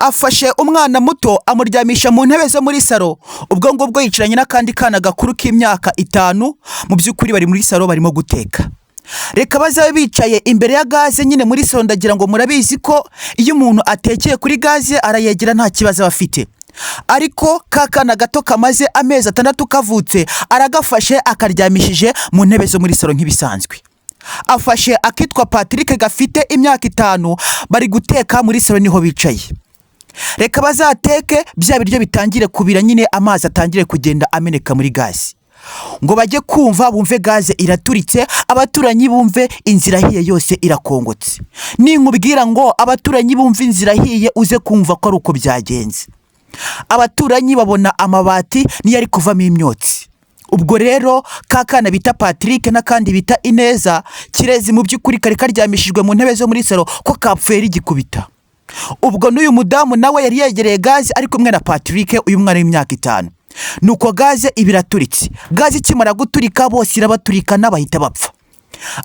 afashe umwana muto amuryamisha mu ntebe zo muri salo. Ubwo ngubwo yicaranye n'akandi kana gakuru k'imyaka 5, mu by'ukuri bari muri salo barimo guteka. Reka bazabe bicaye imbere ya gaze nyine muri salo. Ndagira ngo murabizi ko iyo umuntu atekeye kuri gaze arayegera nta kibazo bafite. Ariko kakana gato kamaze amezi 6 kavutse aragafashe akaryamishije mu ntebe zo muri salo nk'ibisanzwe. Afashe akitwa Patrick gafite imyaka 5, bari guteka muri salo niho bicaye. Reka bazateke bya biryo bitangire kubira nyine amazi atangire kugenda ameneka muri gaze. Ngo bajye kumva bumve gaze iraturitse, abaturanyi bumve inzira hiye yose irakongotse. Ninkubwira ngo abaturanyi bumve inzira hiye uze kumva ko ari uko byagenze. Abaturanyi babona amabati niyo ari kuvamo imyotsi. Ubwo rero kakana bita Patrick n'akandi bita Ineza kirezi mu by'ukuri kari karyamishijwe mu ntebe zo muri salo ko kapfuye rigikubita. Ubwo n'uyu mudamu nawe yari yegereye gaze ari kumwe na Patrick, uyu mwana w'imyaka 5. Nuko gaze ibiraturitse. Gaze ikimara guturika bose irabaturikana bahita bapfa.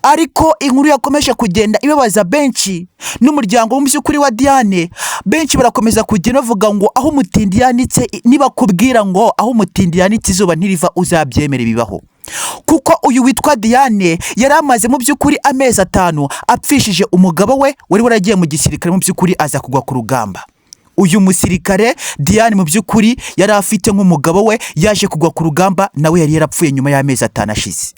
Ariko inkuru yakomeje kugenda ibabaza benshi n'umuryango mu by'ukuri wa Dianne. Benshi barakomeza kugenda bavuga ngo aho umutindi yanitse, niba kubwira ngo aho umutindi yanitse izuba ntiriva uzabyemere bibaho. Kuko uyu witwa Dianne yari amaze mu by'ukuri amezi 5 apfishije umugabo we wari waragiye mu gisirikare, mu by'ukuri aza kugwa ku rugamba. Uyu musirikare Dianne mu by'ukuri yari afite nk'umugabo we yaje kugwa ku rugamba, nawe yari yarapfuye nyuma y'amezi 5 ashize.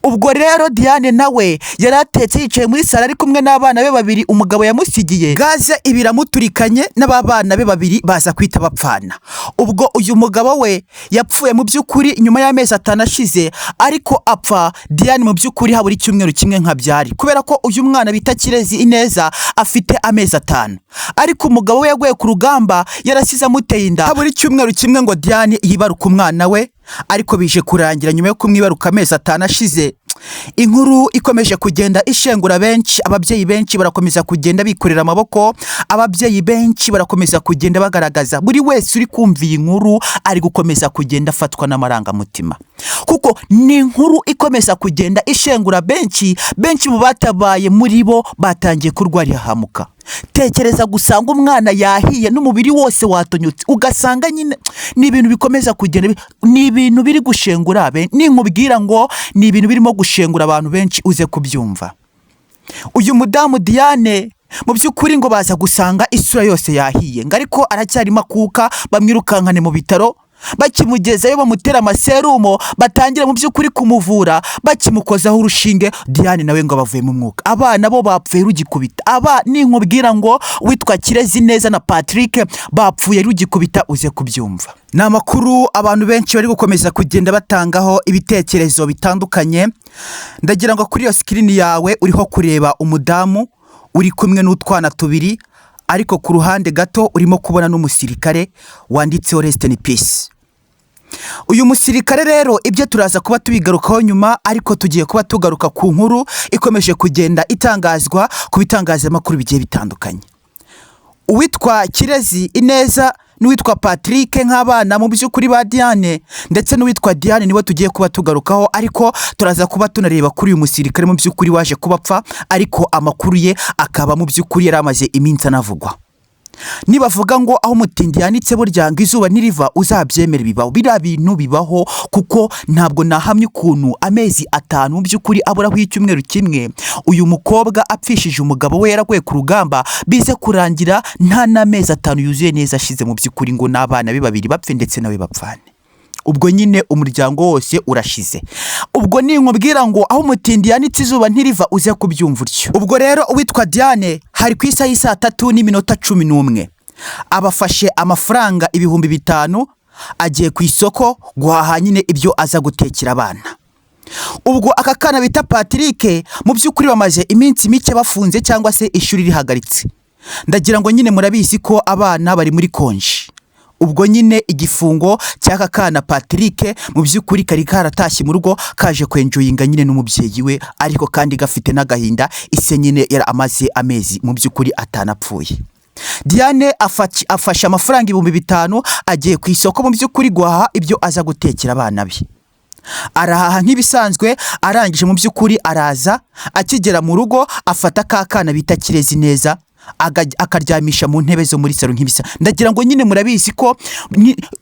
Ubwo rero Dianne nawe yaratetse yicaye muri sala ari kumwe n'abana be 2 umugabo yamusigiye. Gaze ibiramuturikanye n'ababana be 2 baza kwita bapfana. Ubwo uyu mugabo we yapfuye mu by'ukuri nyuma y'amezi 5 ashize, ariko apfa Dianne mu by'ukuri habura icyumweru kimwe nkabyari, kubera ko uyu mwana bita Kirezi Ineza afite amezi 5. Ariko umugabo we yaguye ku rugamba yarasize amuteye inda, habura icyumweru kimwe ngo Dianne yibaruka umwana we. Ariko bije kurangira nyuma yo kumwibaruka amezi 5 ashize. Inkuru ikomeje kugenda ishengura benshi, ababyeyi benshi barakomeza kugenda bikorera amaboko, ababyeyi benshi barakomeza kugenda bagaragaza. Buri wese uri kumva iyi nkuru ari gukomeza kugenda afatwa n'amarangamutima, kuko ni inkuru ikomeza kugenda ishengura benshi mu batabaye muri bo batangiye kurwarira hamuka. Tekereza gusanga umwana yahiye n'umubiri wose watonyotse, ugasanga nyine ni ibintu bikomeza kugenda, ni ibintu biri gushengura ninkubwira ngo ni ibintu birimo gushengura abantu benshi uze kubyumva. Uyu mudamu Dianne mu by'ukuri ngo baza gusanga isura yose yahiye, ariko aracyari makuka. Bamwirukankane mu bitaro, bakimugezayo bamutera amaserumo, batangira mu by'ukuri kumuvura, bakimukozaho urushinge. Dianne nawe ngo bavuye mu mwuka, abana bo bapfuye rugikubita. Ninkubwira ngo witwa Kirezi Neza na Patrick bapfuye rugikubita uze kubyumva. Ni amakuru abantu benshi bari gukomeza kugenda batangaho ibitekerezo bitandukanye. Ndagira ngo kuri iyo screen yawe uriho kureba umudamu uri kumwe n'utwana 2, ariko ku ruhande gato urimo kubona n'umusirikare wanditseho rest in peace. Uyu musirikare rero ibyo turaza kuba tubigarukaho nyuma, ariko tugiye kuba tugaruka ku nkuru ikomeje kugenda itangazwa ku bitangazamakuru bigiye bitandukanye. Uwitwa Kirezi Ineza n'uwitwa Patrick nk'abana mu by'ukuri ba Dianne, ndetse n'uwitwa Dianne nibo tugiye kuba tugarukaho, ariko turaza kuba tunareba kuri uyu musirikare mu by'ukuri waje kubapfa, ariko amakuru ye akaba mu by'ukuri yaramaze iminsi anavugwa. Nibavuga ngo aho umutindi yanitse burya ngo izuba ntiriva uzabyemere bibaho. Biriya bintu bibaho, kuko ntabwo nahamye ukuntu amezi 5 mu by'ukuri aburaho icyumweru kimwe uyu mukobwa apfishije umugabo we yaraguye ku rugamba, bize kurangira nta n'amezi 5 yuzuye neza ashize mu by'ukuri ngo n'abana be 2 bapfe ndetse nawe bapfane. Ubwo nyine umuryango wose urashize. Ubwo ninkubwira ngo aho umutindi yanitse izuba ntiriva uze kubyumva utyo. Ubwo rero uwitwa Dianne hari ku isaha y'isa 3:11 abafashe amafaranga 5,000 agiye ku isoko guhaha nyine ibyo aza gutekera abana. Ubwo aka kana bita Patrick mu by'ukuri bamaze iminsi mike bafunze cyangwa se ishuri rihagaritse. Ndagira ngo nyine murabizi ko abana bari muri konji. Ubwo nyine igifungo cy'aka kana Patrick mu by'ukuri kari karatashye mu rugo kaje kwenjoyinga nyine n'umubyeyi we, ariko kandi gafite n'agahinda ise nyine yari amaze amezi mu by'ukuri atanapfuye. Dianne afashe amafaranga 5,000 agiye ku isoko mu by'ukuri guhaha ibyo aza gutekera abana be. Arahaha nk'ibisanzwe, arangije mu by'ukuri araza, akigera mu rugo afata kakana bita Kirezi Neza akaryamisha mu ntebe zo muri saro nk'ibisa. Ndagira ngo nyine murabizi ko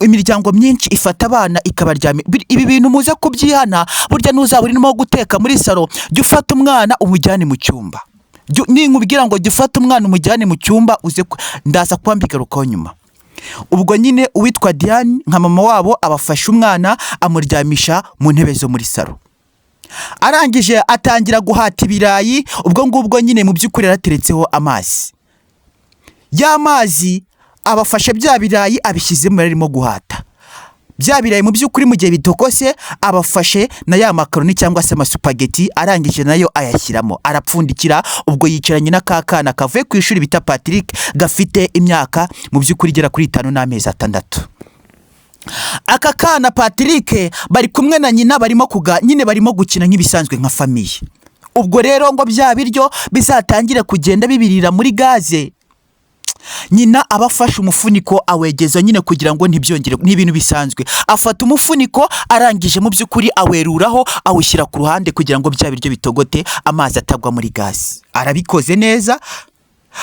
imiryango myinshi ifata abana ikabaryama. Ibi bintu muze kubyihana, burya n'uzaba urimo guteka muri saro, jya ufata umwana umujyane mu cyumba. Ninkubwira ngo jya ufata umwana umujyane mu cyumba, ndaza kuba mbigarukaho nyuma. Ubwo nyine uwitwa Dianne nka mama wabo abafasha umwana amuryamisha mu ntebe zo muri saro. Arangije atangira guhata ibirayi. Ubwo ngubwo nyine mu by'ukuri yarateretseho amazi. Ya mazi abafashe bya birayi abishyizemo arimo guhata. Bya birayi mu by'ukuri mu gihe bitokose abafashe na ya makaroni cyangwa se amasupageti, arangije nayo ayashyiramo arapfundikira. Ubwo yicaranye n'akakana kavuye ku ishuri bita Patrick gafite imyaka mu by'ukuri igera kuri 5 n'amezi 6. Aka kana Patrick bari kumwe na nyina barimo gukina nk'ibisanzwe nka famiye. Ubwo rero ngo bya biryo bizatangire kugenda bibirira muri gaze, nyina abafasha umufuniko awegeza nyine kugira ngo ntibyongere, n'ibintu bisanzwe. Afata umufuniko arangije mu by'ukuri aweruraho awushyira ku ruhande kugira ngo bya biryo bitogote amazi atagwa muri gaze. Arabikoze neza,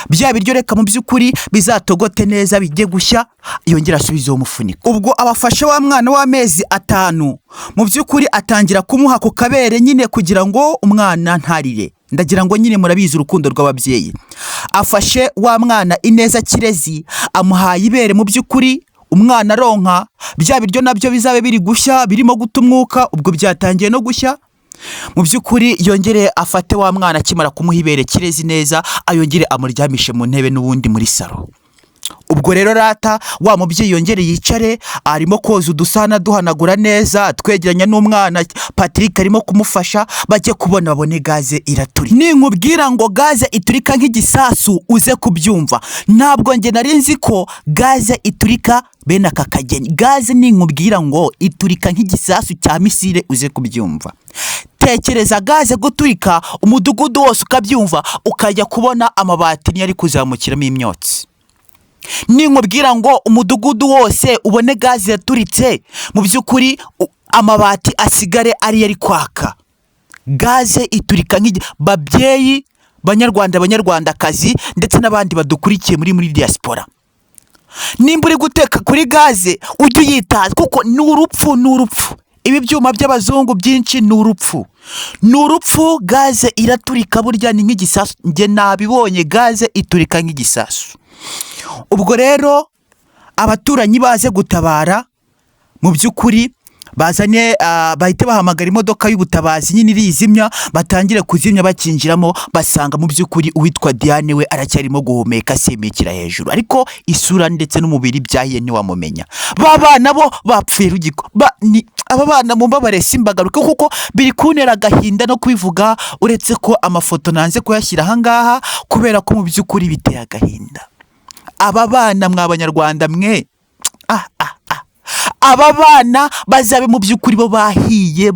bya biryo reka mu by'ukuri bizatogote neza bijye gushya, yongera asubizaho umufuniko. Ubwo abafasha wa mwana w'amezi 5 mu by'ukuri atangira kumuha ku kabere nyine kugira ngo umwana ntarire. Ndagira ngo nyine murabizi urukundo rw'ababyeyi. Afashe wa mwana ineza kirezi amuhaye ibere, mu by'ukuri umwana aronka. Bya biryo nabyo bizabe biri gushya birimo guta umwuka. Ubwo byatangiye no gushya. Mu by'ukuri yongere afate wa mwana akimara kumuha ibere kirezi neza, ayongere amuryamishe mu ntebe n'ubundi muri saro. Ubwo rero rata wa mubyeyi yongere yicare, arimo koza udusana duhanagura neza, twegeranya n'umwana Patrick arimo kumufasha. Bajye kubona babone gaze iraturika. Ninkubwira ngo gaze iturika nk'igisasu uze kubyumva. Ntabwo nge nari nzi ko gaze iturika bene aka kageni. Gaze ninkubwira ngo iturika nk'igisasu cya misile uze kubyumva. Tekereza gaze guturika umudugudu wose ukabyumva, ukajya kubona amabati niyo ari kuzamukiramo imyotsi. Ninkubwira ngo umudugudu wose ubone gaze yaturitse, mu by'ukuri amabati asigare ari kwaka. Gaze iturika babyeyi banyarwandakazi ndetse n'abandi badukurikiye muri diaspora. Nimba uri guteka kuri gaze ujye uyitaza, kuko ni urupfu. Ibi byuma by'abazungu byinshi ni urupfu. Gaze iraturika, burya ni nk'igisasu. Nge nabibonye gaze iturika nk'igisasu. Ubwo rero abaturanyi baze gutabara, mu by'ukuri bazane bahite bahamagara imodoka y'ubutabazi nyine irizimya, batangire kuzimya. Bakinjiramo basanga mu by'ukuri uwitwa Dianne we aracyarimo guhumeka asimikira hejuru, ariko isura ndetse n'umubiri byahiye ntiwamumenya. Babana bo bapfuye rugiko. Aba bana mumbabare simbagaruke kuko biri kuntera agahinda no kwivuga, uretse ko amafoto nanze kuyashyira aha ngaha kubera ko mu by'ukuri biteye agahinda. Aba bana mw'abanyarwanda mwe, aba bana bazabe mu by'ukuri bo bahiye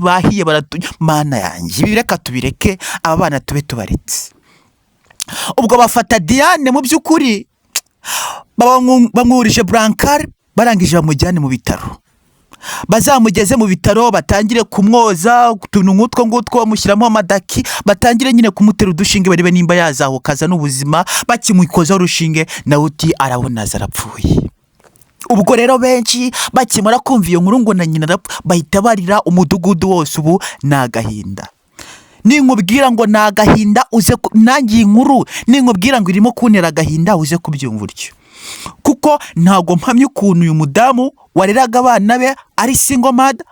mana yanjye. Ibi reka tubireke, aba bana tube tubaretse. Ubwo bafata Dianne mu by'ukuri bamwurije brancard, barangije bamujyane mu bitaro. Bazamugeze mu bitaro, batangire kumwoza utuntu ngutwo bamushyiramo amadaki, batangire nyine kumutera udushinge barebe nimba yazahukaza n'ubuzima. Bakimwikozaho urushinge nawe uti arabona zarapfuye. Ubwo rero benshi bakimara kumva iyo nkuru ngo na nyina bahita barira, umudugudu wose ubu nagahinda. Ninkubwira ngo nagahinda uze nangiye inkuru, ninkubwira ngo irimo kuntera agahinda uze kubyumva utyo. Kuko ntago mpamye ukuntu uyu mudamu wareraga abana be ari single mother,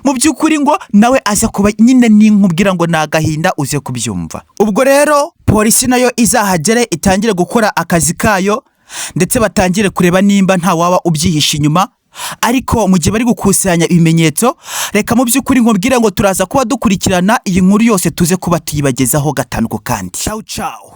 mu by'ukuri ngo nawe aza kuba nyine. Ninkubwira ngo nagahinda uze kubyumva. Ubwo rero polisi nayo izahagere itangire gukora akazi kayo, ndetse batangire kureba nimba nta waba ubyihisha inyuma. Ariko mu gihe bari gukusanya ibimenyetso, reka mu by'ukuri nkubwire ngo turaza kuba dukurikirana iyi nkuru yose tuze kuba tuyibagezaho gatanu ku kandi. Ciao ciao.